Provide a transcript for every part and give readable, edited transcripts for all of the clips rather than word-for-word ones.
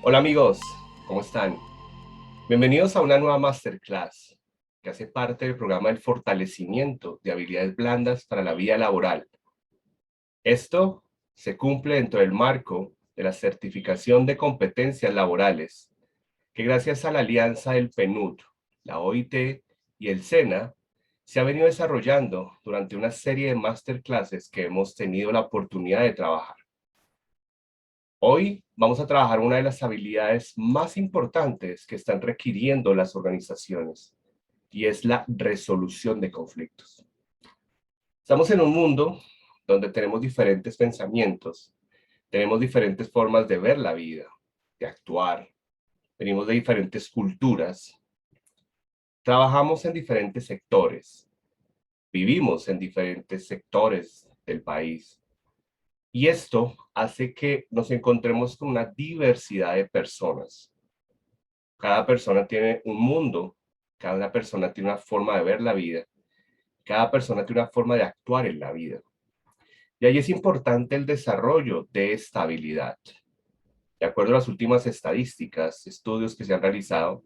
Hola amigos, ¿cómo están? Bienvenidos a una nueva masterclass que hace parte del programa del fortalecimiento de habilidades blandas para la vida laboral. Esto se cumple dentro del marco de la certificación de competencias laborales, que gracias a la alianza del PNUD, la OIT y el SENA, se ha venido desarrollando durante una serie de masterclasses que hemos tenido la oportunidad de trabajar. Hoy vamos a trabajar una de las habilidades más importantes que están requiriendo las organizaciones y es la resolución de conflictos. Estamos en un mundo donde tenemos diferentes pensamientos, tenemos diferentes formas de ver la vida, de actuar, venimos de diferentes culturas, trabajamos en diferentes sectores, vivimos en diferentes sectores del país. Y esto hace que nos encontremos con una diversidad de personas. Cada persona tiene un mundo, cada persona tiene una forma de ver la vida, cada persona tiene una forma de actuar en la vida. Y ahí es importante el desarrollo de esta habilidad. De acuerdo a las últimas estadísticas, estudios que se han realizado,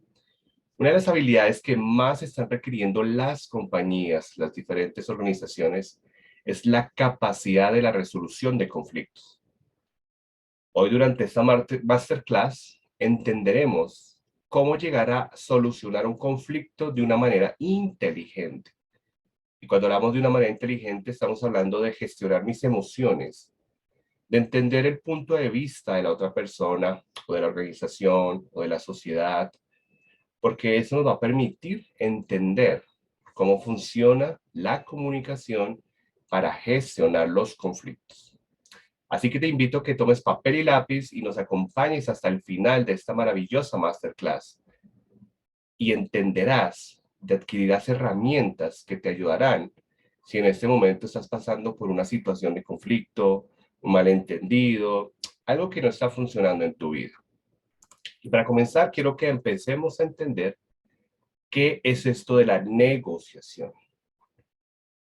una de las habilidades que más están requiriendo las compañías, las diferentes organizaciones, es la capacidad de la resolución de conflictos. Hoy durante esta masterclass entenderemos cómo llegar a solucionar un conflicto de una manera inteligente. Y cuando hablamos de una manera inteligente, estamos hablando de gestionar mis emociones, de entender el punto de vista de la otra persona, o de la organización, o de la sociedad, porque eso nos va a permitir entender cómo funciona la comunicación para gestionar los conflictos. Así que te invito a que tomes papel y lápiz y nos acompañes hasta el final de esta maravillosa masterclass y entenderás, te adquirirás herramientas que te ayudarán si en este momento estás pasando por una situación de conflicto, un malentendido, algo que no está funcionando en tu vida. Y para comenzar, quiero que empecemos a entender qué es esto de la negociación.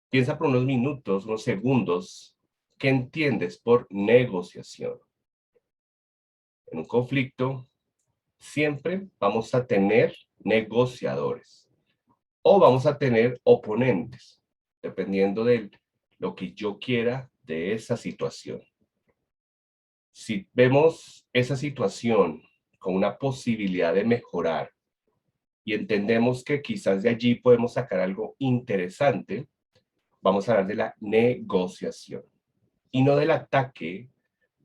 Piensa por unos minutos, unos segundos, ¿qué entiendes por negociación? En un conflicto, siempre vamos a tener negociadores o vamos a tener oponentes, dependiendo de lo que yo quiera de esa situación. Si vemos esa situación con una posibilidad de mejorar y entendemos que quizás de allí podemos sacar algo interesante, vamos a hablar de la negociación y no del ataque,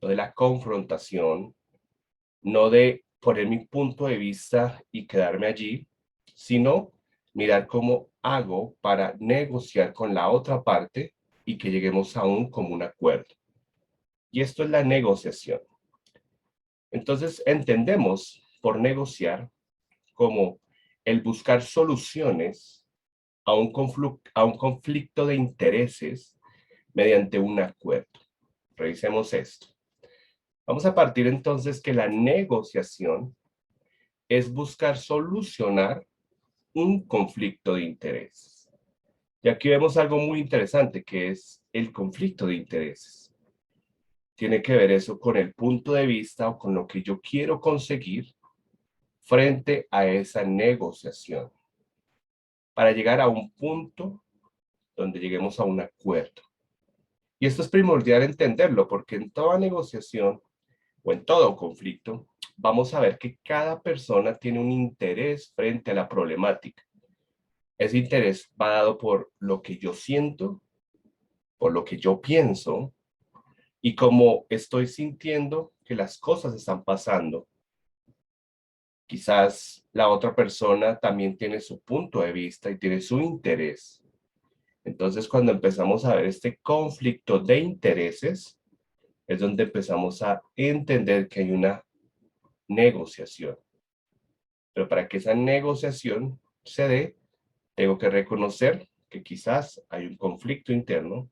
no de la confrontación, no de poner mi punto de vista y quedarme allí, sino mirar cómo hago para negociar con la otra parte y que lleguemos a un común acuerdo. Y esto es la negociación. Entonces entendemos por negociar como el buscar soluciones a un conflicto de intereses mediante un acuerdo. Revisemos esto. Vamos a partir entonces que la negociación es buscar solucionar un conflicto de intereses. Y aquí vemos algo muy interesante que es el conflicto de intereses. Tiene que ver eso con el punto de vista o con lo que yo quiero conseguir frente a esa negociación para llegar a un punto donde lleguemos a un acuerdo. Y esto es primordial entenderlo porque en toda negociación o en todo conflicto vamos a ver que cada persona tiene un interés frente a la problemática. Ese interés va dado por lo que yo siento, por lo que yo pienso y como estoy sintiendo que las cosas están pasando. Quizás la otra persona también tiene su punto de vista y tiene su interés. Entonces, cuando empezamos a ver este conflicto de intereses, es donde empezamos a entender que hay una negociación. Pero para que esa negociación se dé, tengo que reconocer que quizás hay un conflicto interno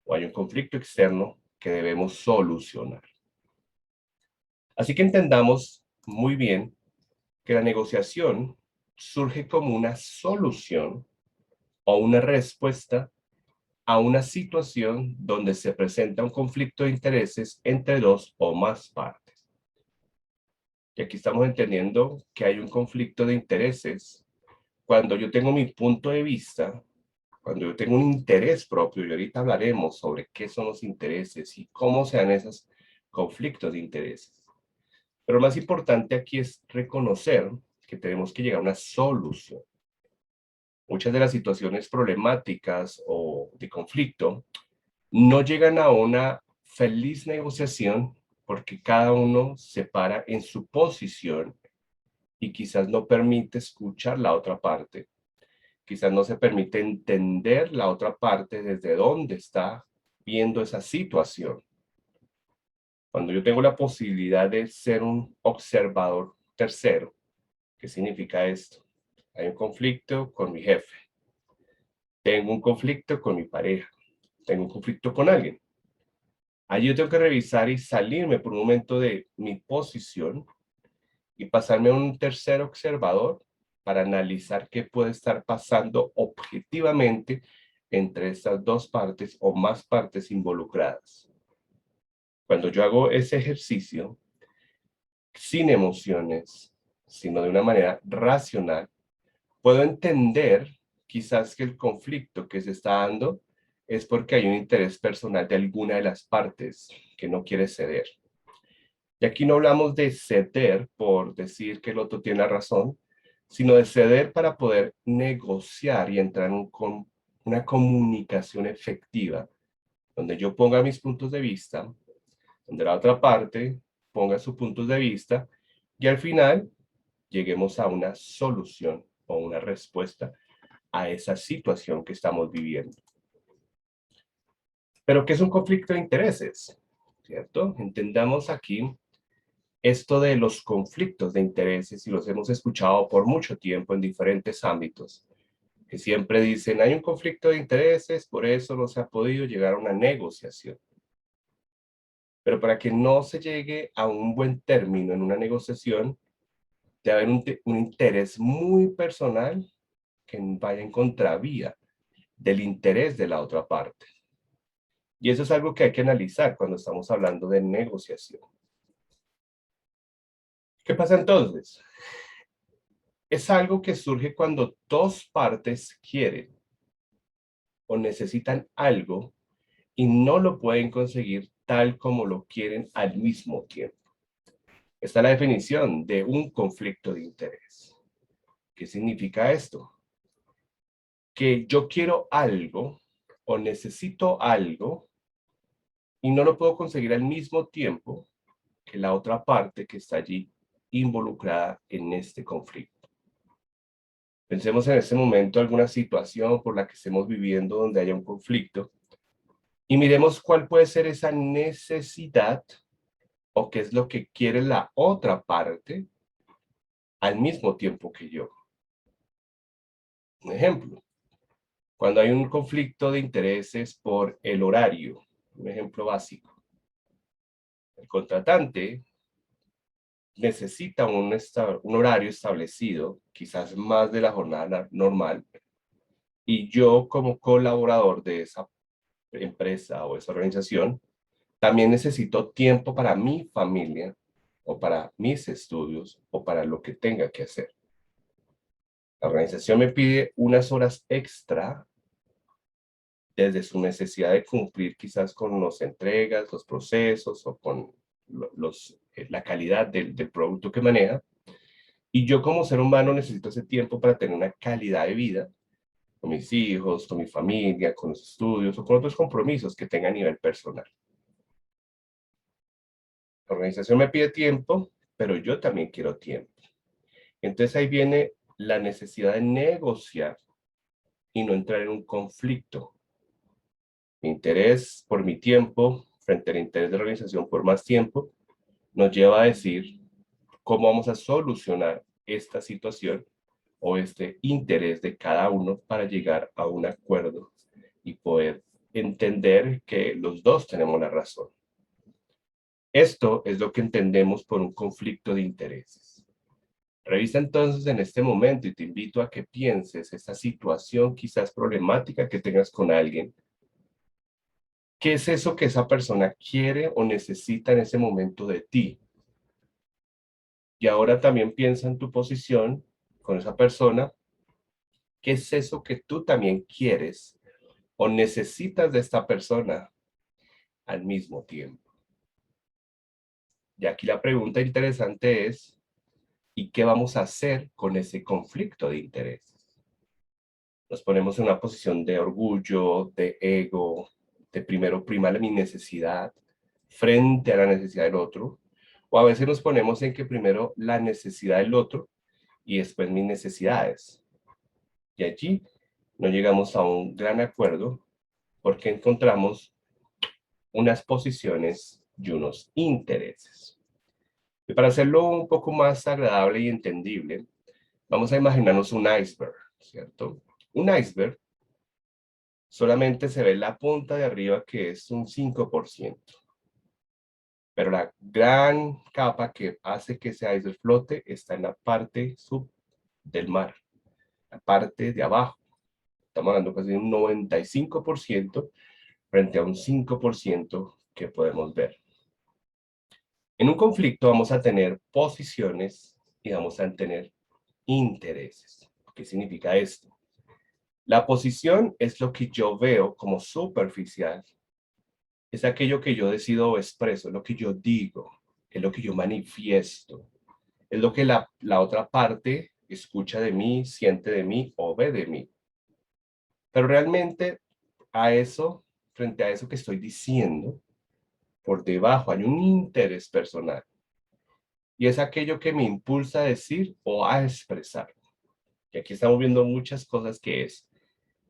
o hay un conflicto externo que debemos solucionar. Así que entendamos muy bien que la negociación surge como una solución o una respuesta a una situación donde se presenta un conflicto de intereses entre dos o más partes. Y aquí estamos entendiendo que hay un conflicto de intereses. Cuando yo tengo mi punto de vista, cuando yo tengo un interés propio, y ahorita hablaremos sobre qué son los intereses y cómo se dan esos conflictos de intereses. Pero lo más importante aquí es reconocer que tenemos que llegar a una solución. Muchas de las situaciones problemáticas o de conflicto no llegan a una feliz negociación porque cada uno se para en su posición y quizás no permite escuchar la otra parte. Quizás no se permite entender la otra parte desde dónde está viendo esa situación. Cuando yo tengo la posibilidad de ser un observador tercero, ¿qué significa esto? Hay un conflicto con mi jefe, tengo un conflicto con mi pareja, tengo un conflicto con alguien. Allí yo tengo que revisar y salirme por un momento de mi posición y pasarme a un tercer observador para analizar qué puede estar pasando objetivamente entre estas dos partes o más partes involucradas. Cuando yo hago ese ejercicio sin emociones, sino de una manera racional, puedo entender quizás que el conflicto que se está dando es porque hay un interés personal de alguna de las partes que no quiere ceder. Y aquí no hablamos de ceder por decir que el otro tiene la razón, sino de ceder para poder negociar y entrar en una comunicación efectiva, donde yo ponga mis puntos de vista, donde la otra parte ponga sus puntos de vista y al final lleguemos a una solución o una respuesta a esa situación que estamos viviendo. Pero ¿qué es un conflicto de intereses? ¿Cierto? Entendamos aquí esto de los conflictos de intereses y los hemos escuchado por mucho tiempo en diferentes ámbitos, que siempre dicen, hay un conflicto de intereses, por eso no se ha podido llegar a una negociación. Pero para que no se llegue a un buen término en una negociación, debe haber un interés muy personal que vaya en contravía del interés de la otra parte. Y eso es algo que hay que analizar cuando estamos hablando de negociación. ¿Qué pasa entonces? Es algo que surge cuando dos partes quieren o necesitan algo y no lo pueden conseguir tal como lo quieren al mismo tiempo. Esta es la definición de un conflicto de interés. ¿Qué significa esto? Que yo quiero algo o necesito algo y no lo puedo conseguir al mismo tiempo que la otra parte que está allí involucrada en este conflicto. Pensemos en este momento alguna situación por la que estemos viviendo donde haya un conflicto y miremos cuál puede ser esa necesidad o qué es lo que quiere la otra parte al mismo tiempo que yo. Un ejemplo, cuando hay un conflicto de intereses por el horario, un ejemplo básico. El contratante necesita un horario establecido, quizás más de la jornada normal, y yo como colaborador de esa empresa o esa organización, también necesito tiempo para mi familia o para mis estudios o para lo que tenga que hacer. La organización me pide unas horas extra desde su necesidad de cumplir quizás con las entregas, los procesos o con la calidad del producto que maneja. Y yo como ser humano necesito ese tiempo para tener una calidad de vida con mis hijos, con mi familia, con los estudios o con otros compromisos que tenga a nivel personal. La organización me pide tiempo, pero yo también quiero tiempo. Entonces ahí viene la necesidad de negociar y no entrar en un conflicto. Mi interés por mi tiempo frente al interés de la organización por más tiempo nos lleva a decir cómo vamos a solucionar esta situación o este interés de cada uno para llegar a un acuerdo y poder entender que los dos tenemos la razón. Esto es lo que entendemos por un conflicto de intereses. Revisa entonces en este momento y te invito a que pienses esta situación quizás problemática que tengas con alguien. ¿Qué es eso que esa persona quiere o necesita en ese momento de ti? Y ahora también piensa en tu posición con esa persona. ¿Qué es eso que tú también quieres o necesitas de esta persona al mismo tiempo? Y aquí la pregunta interesante es, ¿y qué vamos a hacer con ese conflicto de intereses? Nos ponemos en una posición de orgullo, de ego, de primero primar mi necesidad frente a la necesidad del otro, o a veces nos ponemos en que primero la necesidad del otro y después mis necesidades. Y allí no llegamos a un gran acuerdo porque encontramos unas posiciones y unos intereses. Y para hacerlo un poco más agradable y entendible, vamos a imaginarnos un iceberg, ¿cierto? Un iceberg solamente se ve la punta de arriba, que es un 5%, pero la gran capa que hace que ese iceberg flote está en la parte sub del mar, la parte de abajo. Estamos hablando casi de un 95% frente a un 5% que podemos ver. En un conflicto vamos a tener posiciones y vamos a tener intereses. ¿Qué significa esto? La posición es lo que yo veo como superficial, es aquello que yo decido o expreso, es lo que yo digo, es lo que yo manifiesto, es lo que la otra parte escucha de mí, siente de mí o ve de mí. Pero realmente a eso, frente a eso que estoy diciendo, por debajo hay un interés personal y es aquello que me impulsa a decir o a expresar. Y aquí estamos viendo muchas cosas que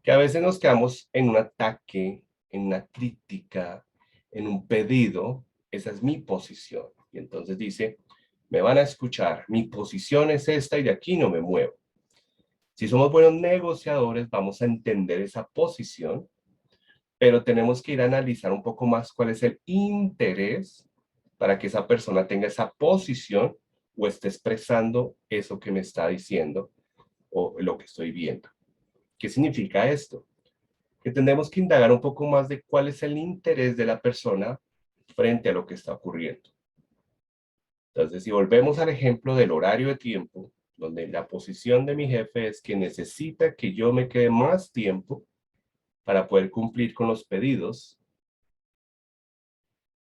a veces nos quedamos en un ataque, en una crítica, en un pedido. Esa es mi posición. Y entonces dice, me van a escuchar, mi posición es esta y de aquí no me muevo. Si somos buenos negociadores, vamos a entender esa posición, pero tenemos que ir a analizar un poco más cuál es el interés para que esa persona tenga esa posición o esté expresando eso que me está diciendo o lo que estoy viendo. ¿Qué significa esto? Que tendremos que indagar un poco más de cuál es el interés de la persona frente a lo que está ocurriendo. Entonces, si volvemos al ejemplo del horario de tiempo, donde la posición de mi jefe es que necesita que yo me quede más tiempo para poder cumplir con los pedidos,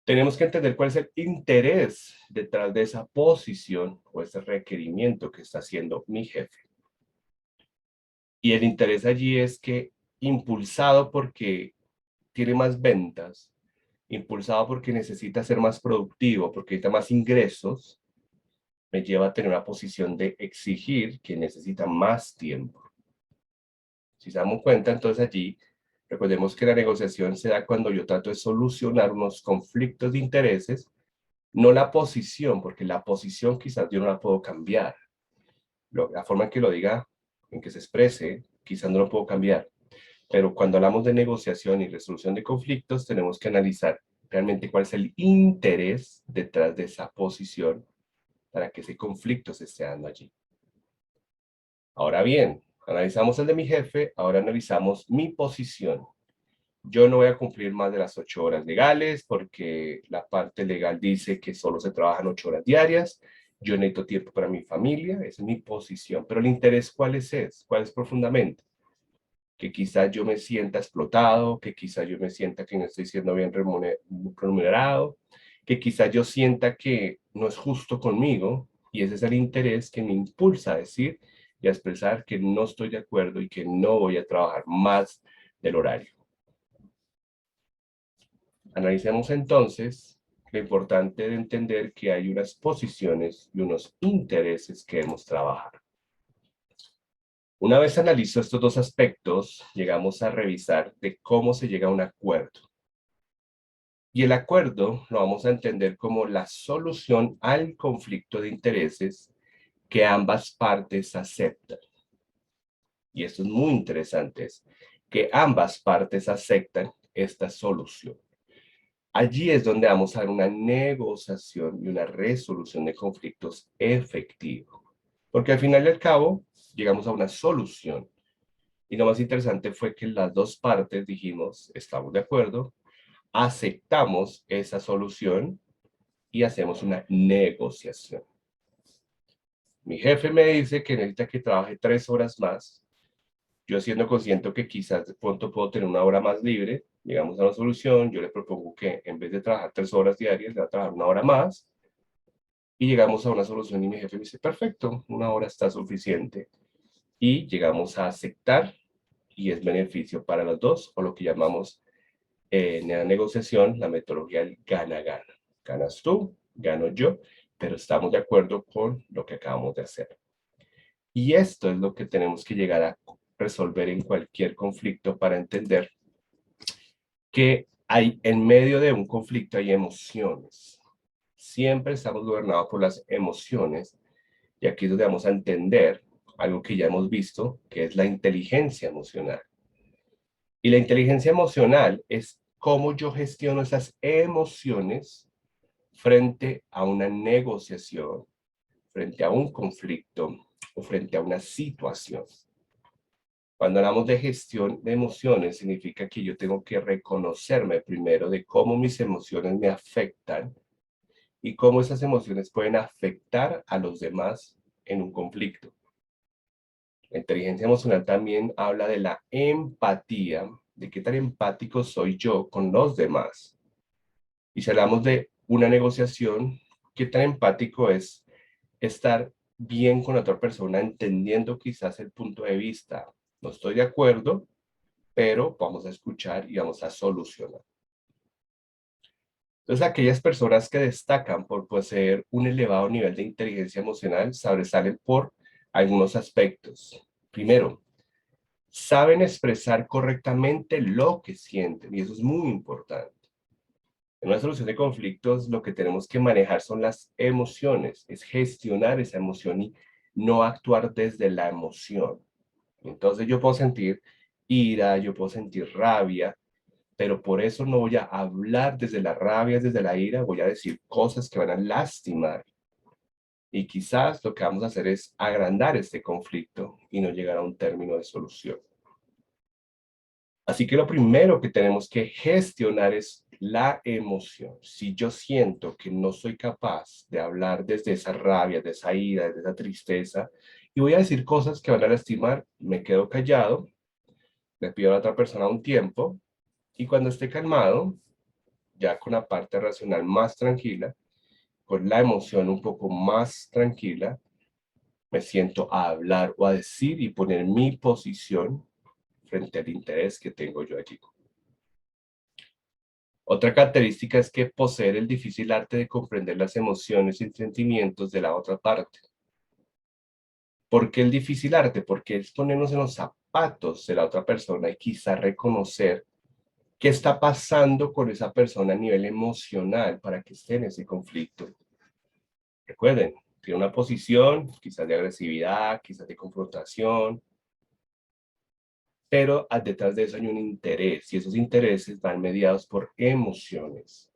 tenemos que entender cuál es el interés detrás de esa posición o ese requerimiento que está haciendo mi jefe. Y el interés allí es que, impulsado porque tiene más ventas, impulsado porque necesita ser más productivo, porque necesita más ingresos, me lleva a tener una posición de exigir que necesita más tiempo. Si se damos cuenta, entonces allí, recordemos que la negociación se da cuando yo trato de solucionar unos conflictos de intereses, no la posición, porque la posición quizás yo no la puedo cambiar. La forma en que lo diga, en que se exprese, quizás no lo puedo cambiar. Pero cuando hablamos de negociación y resolución de conflictos, tenemos que analizar realmente cuál es el interés detrás de esa posición para que ese conflicto se esté dando allí. Ahora bien, analizamos el de mi jefe, ahora analizamos mi posición. Yo no voy a cumplir más de las 8 horas legales porque la parte legal dice que solo se trabajan 8 horas diarias. Yo necesito tiempo para mi familia, esa es mi posición. Pero el interés, ¿cuál es? ¿Cuál es profundamente? Que quizás yo me sienta explotado, que quizás yo me sienta que no estoy siendo bien remunerado, que quizás yo sienta que no es justo conmigo, y ese es el interés que me impulsa a decir y a expresar que no estoy de acuerdo y que no voy a trabajar más del horario. Analicemos entonces lo importante de entender que hay unas posiciones y unos intereses que debemos trabajar. Una vez analizado estos dos aspectos, llegamos a revisar de cómo se llega a un acuerdo. Y el acuerdo lo vamos a entender como la solución al conflicto de intereses que ambas partes aceptan. Y esto es muy interesante, es que ambas partes aceptan esta solución. Allí es donde vamos a ver una negociación y una resolución de conflictos efectivo. Porque al final y al cabo llegamos a una solución. Y lo más interesante fue que las dos partes dijimos, estamos de acuerdo, aceptamos esa solución y hacemos una negociación. Mi jefe me dice que necesita que trabaje 3 horas más. Yo siendo consciente que quizás de pronto puedo tener una hora más libre, llegamos a una solución, yo le propongo que en vez de trabajar 3 horas diarias, le va a trabajar una hora más, y llegamos a una solución y mi jefe me dice, perfecto, una hora está suficiente. Y llegamos a aceptar y es beneficio para los dos, o lo que llamamos en la negociación la metodología del gana-gana. Ganas tú, gano yo, pero estamos de acuerdo con lo que acabamos de hacer. Y esto es lo que tenemos que llegar a resolver en cualquier conflicto para entender que hay en medio de un conflicto hay emociones. Siempre estamos gobernados por las emociones y aquí es donde vamos a entender algo que ya hemos visto, que es la inteligencia emocional. Y la inteligencia emocional es cómo yo gestiono esas emociones frente a una negociación, frente a un conflicto o frente a una situación. Cuando hablamos de gestión de emociones, significa que yo tengo que reconocerme primero de cómo mis emociones me afectan y cómo esas emociones pueden afectar a los demás en un conflicto. La inteligencia emocional también habla de la empatía, de qué tan empático soy yo con los demás. Y si hablamos de una negociación, qué tan empático es estar bien con la otra persona, entendiendo quizás el punto de vista. No estoy de acuerdo, pero vamos a escuchar y vamos a solucionar. Entonces, aquellas personas que destacan por poseer un elevado nivel de inteligencia emocional sobresalen por algunos aspectos. Primero, saben expresar correctamente lo que sienten y eso es muy importante. En una solución de conflictos, lo que tenemos que manejar son las emociones, es gestionar esa emoción y no actuar desde la emoción. Entonces yo puedo sentir ira, yo puedo sentir rabia, pero por eso no voy a hablar desde la rabia, desde la ira, voy a decir cosas que van a lastimar. Y quizás lo que vamos a hacer es agrandar este conflicto y no llegar a un término de solución. Así que lo primero que tenemos que gestionar es la emoción. Si yo siento que no soy capaz de hablar desde esa rabia, de esa ira, de esa tristeza, y voy a decir cosas que van a lastimar, me quedo callado, le pido a la otra persona un tiempo, y cuando esté calmado, ya con la parte racional más tranquila, con la emoción un poco más tranquila, me siento a hablar o a decir y poner mi posición frente al interés que tengo yo allí. Otra característica es que poseer el difícil arte de comprender las emociones y sentimientos de la otra parte. ¿Por qué el difícil arte? Porque es ponernos en los zapatos de la otra persona y quizá reconocer qué está pasando con esa persona a nivel emocional para que esté en ese conflicto. Recuerden, tiene una posición, quizás de agresividad, quizás de confrontación, pero detrás de eso hay un interés y esos intereses van mediados por emociones.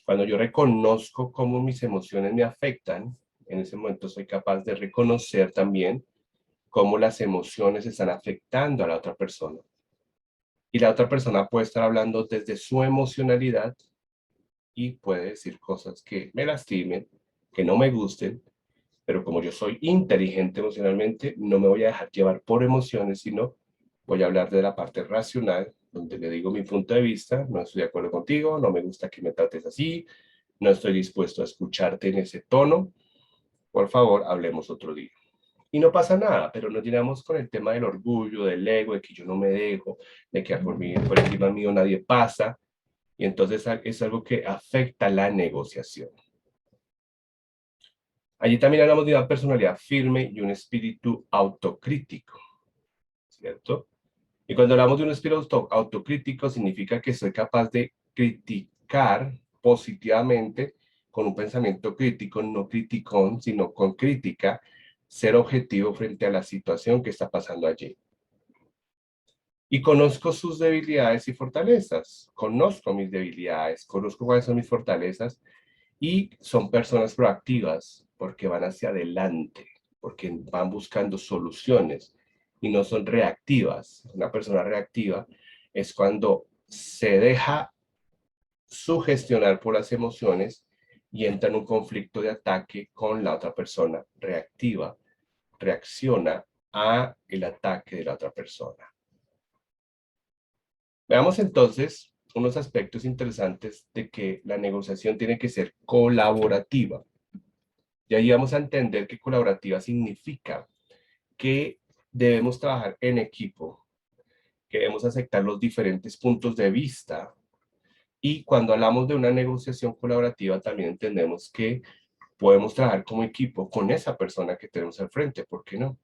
Cuando yo reconozco cómo mis emociones me afectan, en ese momento soy capaz de reconocer también cómo las emociones están afectando a la otra persona. Y la otra persona puede estar hablando desde su emocionalidad y puede decir cosas que me lastimen, que no me gusten, pero como yo soy inteligente emocionalmente, no me voy a dejar llevar por emociones, sino voy a hablar de la parte racional, donde le digo mi punto de vista, no estoy de acuerdo contigo, no me gusta que me trates así, no estoy dispuesto a escucharte en ese tono, por favor, hablemos otro día. Y no pasa nada, pero nos llenamos con el tema del orgullo, del ego, de que yo no me dejo, de que por mí, por encima mío nadie pasa, y entonces es algo que afecta la negociación. Allí también hablamos de una personalidad firme y un espíritu autocrítico, ¿cierto? Y cuando hablamos de un espíritu autocrítico, significa que soy capaz de criticar positivamente con un pensamiento crítico, no criticón, sino con crítica, ser objetivo frente a la situación que está pasando allí. Y conozco sus debilidades y fortalezas, conozco mis debilidades, conozco cuáles son mis fortalezas y son personas proactivas porque van hacia adelante, porque van buscando soluciones y no son reactivas. Una persona reactiva es cuando se deja sugestionar por las emociones y entra en un conflicto de ataque con la otra persona reactiva, reacciona a el ataque de la otra persona. Veamos entonces unos aspectos interesantes de que la negociación tiene que ser colaborativa. Y ahí vamos a entender que colaborativa significa que debemos trabajar en equipo, que debemos aceptar los diferentes puntos de vista. Y cuando hablamos de una negociación colaborativa, también entendemos que podemos trabajar como equipo con esa persona que tenemos al frente, ¿por qué no?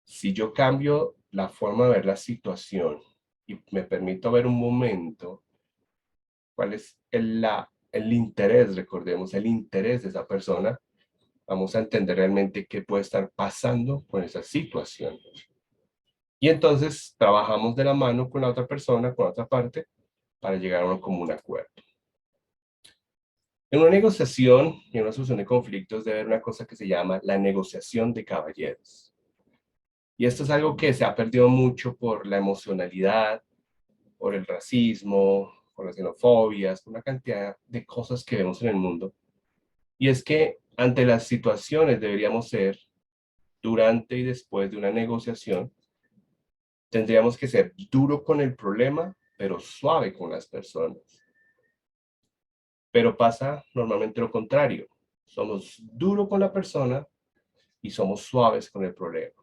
Si yo cambio la forma de ver la situación y me permito ver un momento, ¿cuál es el interés? Recordemos el interés de esa persona. Vamos a entender realmente qué puede estar pasando con esa situación. Y entonces trabajamos de la mano con la otra persona, con la otra parte, para llegar a un común acuerdo. En una negociación y en una solución de conflictos debe haber una cosa que se llama la negociación de caballeros. Y esto es algo que se ha perdido mucho por la emocionalidad, por el racismo, por las xenofobias, por una cantidad de cosas que vemos en el mundo. Y es que ante las situaciones deberíamos ser, durante y después de una negociación, tendríamos que ser duro con el problema, pero suave con las personas. Pero pasa normalmente lo contrario. Somos duro con la persona y somos suaves con el problema.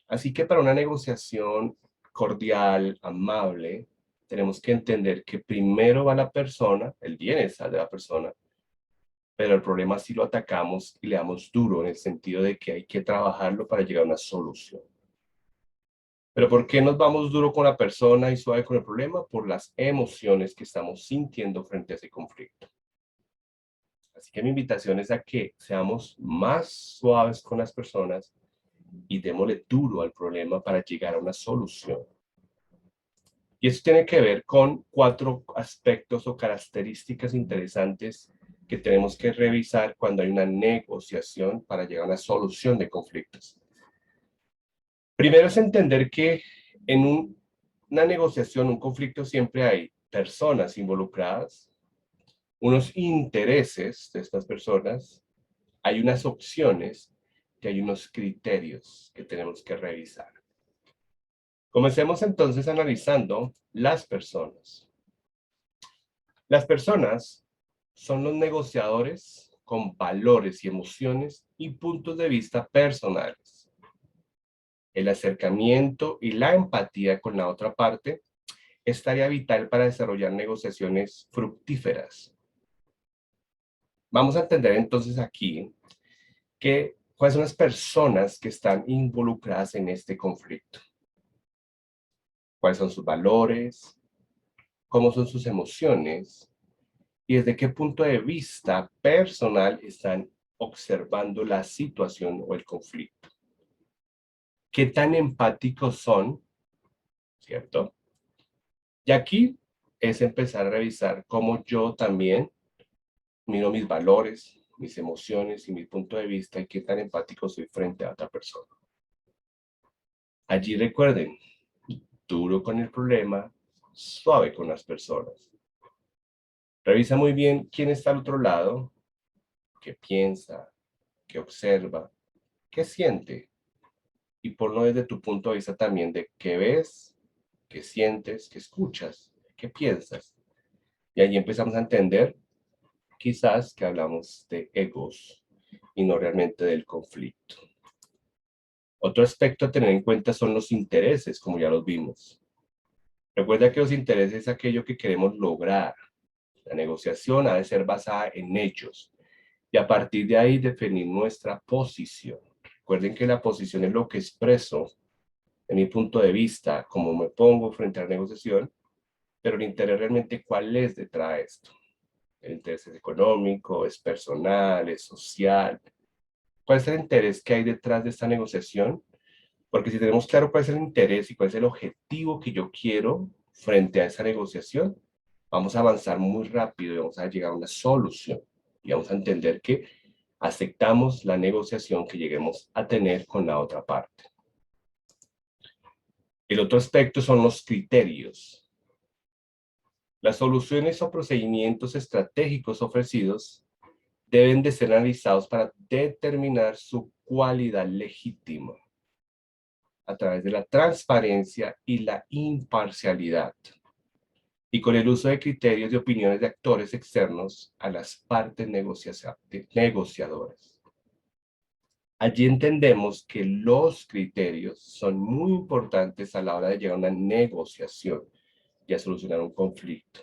Así que para una negociación cordial, amable, tenemos que entender que primero va la persona, el bienestar de la persona, pero el problema sí lo atacamos y le damos duro en el sentido de que hay que trabajarlo para llegar a una solución. Pero ¿por qué nos vamos duro con la persona y suave con el problema? Por las emociones que estamos sintiendo frente a ese conflicto. Así que mi invitación es a que seamos más suaves con las personas y démosle duro al problema para llegar a una solución. Y eso tiene que ver con 4 aspectos o características interesantes que tenemos que revisar cuando hay una negociación para llegar a una solución de conflictos. Primero es entender que en una negociación, un conflicto, siempre hay personas involucradas, unos intereses de estas personas, hay unas opciones y hay unos criterios que tenemos que revisar. Comencemos entonces analizando las personas. Las personas son los negociadores con valores y emociones y puntos de vista personales. El acercamiento y la empatía con la otra parte es tarea vital para desarrollar negociaciones fructíferas. Vamos a entender entonces aquí cuáles son las personas que están involucradas en este conflicto. Cuáles son sus valores, cómo son sus emociones y desde qué punto de vista personal están observando la situación o el conflicto. ¿Qué tan empáticos son? ¿Cierto? Y aquí es empezar a revisar cómo yo también miro mis valores, mis emociones y mi punto de vista y qué tan empático soy frente a otra persona. Allí recuerden, duro con el problema, suave con las personas. Revisa muy bien quién está al otro lado, qué piensa, qué observa, qué siente. Y ponlo desde tu punto de vista también de qué ves, qué sientes, qué escuchas, qué piensas. Y allí empezamos a entender quizás que hablamos de egos y no realmente del conflicto. Otro aspecto a tener en cuenta son los intereses, como ya los vimos. Recuerda que los intereses es aquello que queremos lograr. La negociación ha de ser basada en hechos y a partir de ahí definir nuestra posición. Recuerden que la posición es lo que expreso en mi punto de vista, cómo me pongo frente a la negociación, pero el interés realmente cuál es detrás de esto. El interés es económico, es personal, es social. ¿Cuál es el interés que hay detrás de esta negociación? Porque si tenemos claro cuál es el interés y cuál es el objetivo que yo quiero frente a esa negociación, vamos a avanzar muy rápido y vamos a llegar a una solución. Y vamos a entender que aceptamos la negociación que lleguemos a tener con la otra parte. El otro aspecto son los criterios. Las soluciones o procedimientos estratégicos ofrecidos deben de ser analizados para determinar su cualidad legítima a través de la transparencia y la imparcialidad, y con el uso de criterios y opiniones de actores externos a las partes negociadoras. Allí entendemos que los criterios son muy importantes a la hora de llegar a una negociación y a solucionar un conflicto.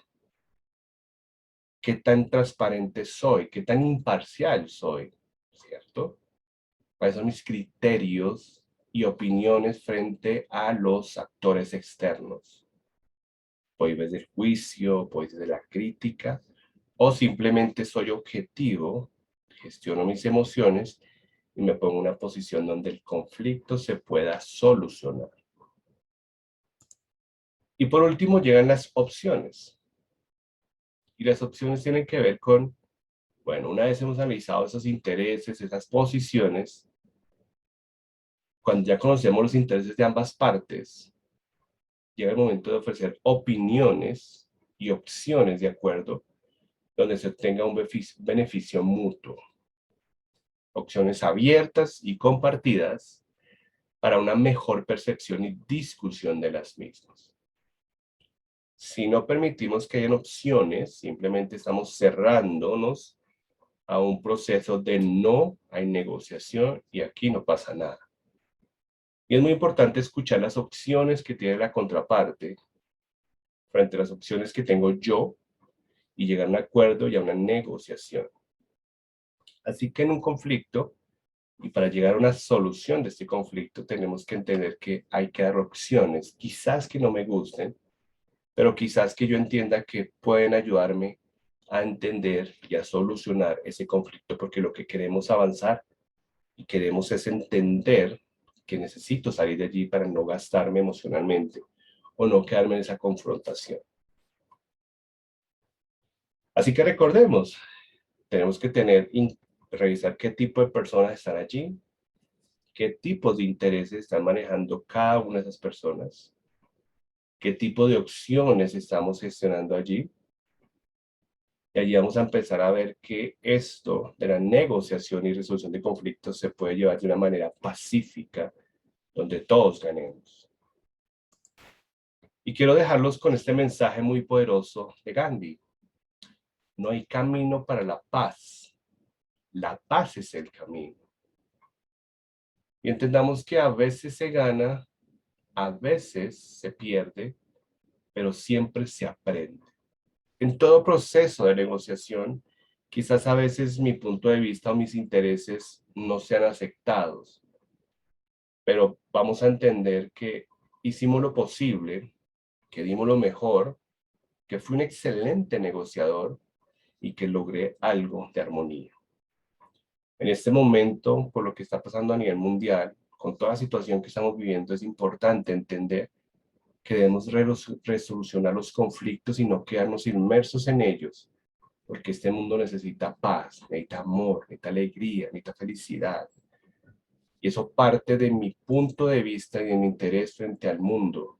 ¿Qué tan transparente soy? ¿Qué tan imparcial soy? ¿Cierto? ¿Cuáles son mis criterios y opiniones frente a los actores externos? Voy desde el juicio, voy desde la crítica, o simplemente soy objetivo, gestiono mis emociones y me pongo en una posición donde el conflicto se pueda solucionar. Y por último llegan las opciones. Y las opciones tienen que ver con, bueno, una vez hemos analizado esos intereses, esas posiciones, cuando ya conocemos los intereses de ambas partes, llega el momento de ofrecer opiniones y opciones de acuerdo donde se obtenga un beneficio mutuo. Opciones abiertas y compartidas para una mejor percepción y discusión de las mismas. Si no permitimos que hayan opciones, simplemente estamos cerrándonos a un proceso de no hay negociación y aquí no pasa nada. Y es muy importante escuchar las opciones que tiene la contraparte frente a las opciones que tengo yo y llegar a un acuerdo y a una negociación. Así que en un conflicto, y para llegar a una solución de este conflicto, tenemos que entender que hay que dar opciones, quizás que no me gusten, pero quizás que yo entienda que pueden ayudarme a entender y a solucionar ese conflicto, porque lo que queremos avanzar y queremos es entender que necesito salir de allí para no gastarme emocionalmente o no quedarme en esa confrontación. Así que recordemos, tenemos que revisar qué tipo de personas están allí, qué tipos de intereses están manejando cada una de esas personas, qué tipo de opciones estamos gestionando allí. Y allí vamos a empezar a ver que esto de la negociación y resolución de conflictos se puede llevar de una manera pacífica, donde todos ganemos. Y quiero dejarlos con este mensaje muy poderoso de Gandhi. No hay camino para la paz es el camino. Y entendamos que a veces se gana, a veces se pierde, pero siempre se aprende. En todo proceso de negociación, quizás a veces mi punto de vista o mis intereses no sean aceptados, pero vamos a entender que hicimos lo posible, que dimos lo mejor, que fui un excelente negociador y que logré algo de armonía. En este momento, por lo que está pasando a nivel mundial, con toda la situación que estamos viviendo, es importante entender que debemos resolucionar los conflictos y no quedarnos inmersos en ellos, porque este mundo necesita paz, necesita amor, necesita alegría, necesita felicidad. Y eso parte de mi punto de vista y de mi interés frente al mundo.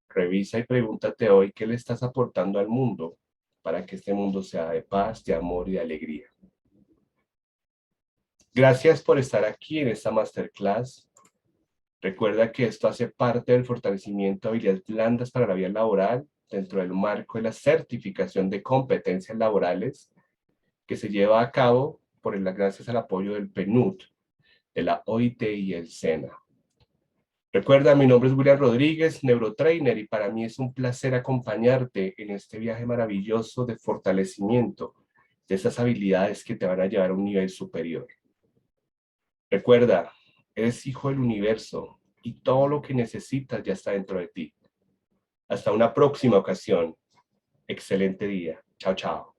Revisa y pregúntate hoy qué le estás aportando al mundo para que este mundo sea de paz, de amor y de alegría. Gracias por estar aquí en esta masterclass. Recuerda que esto hace parte del fortalecimiento de habilidades blandas para la vida laboral dentro del marco de la certificación de competencias laborales que se lleva a cabo gracias al apoyo del PNUD, de la OIT y el SENA. Recuerda, mi nombre es William Rodríguez, neurotrainer, y para mí es un placer acompañarte en este viaje maravilloso de fortalecimiento de esas habilidades que te van a llevar a un nivel superior. Recuerda, eres hijo del universo y todo lo que necesitas ya está dentro de ti. Hasta una próxima ocasión. Excelente día. Chao, chao.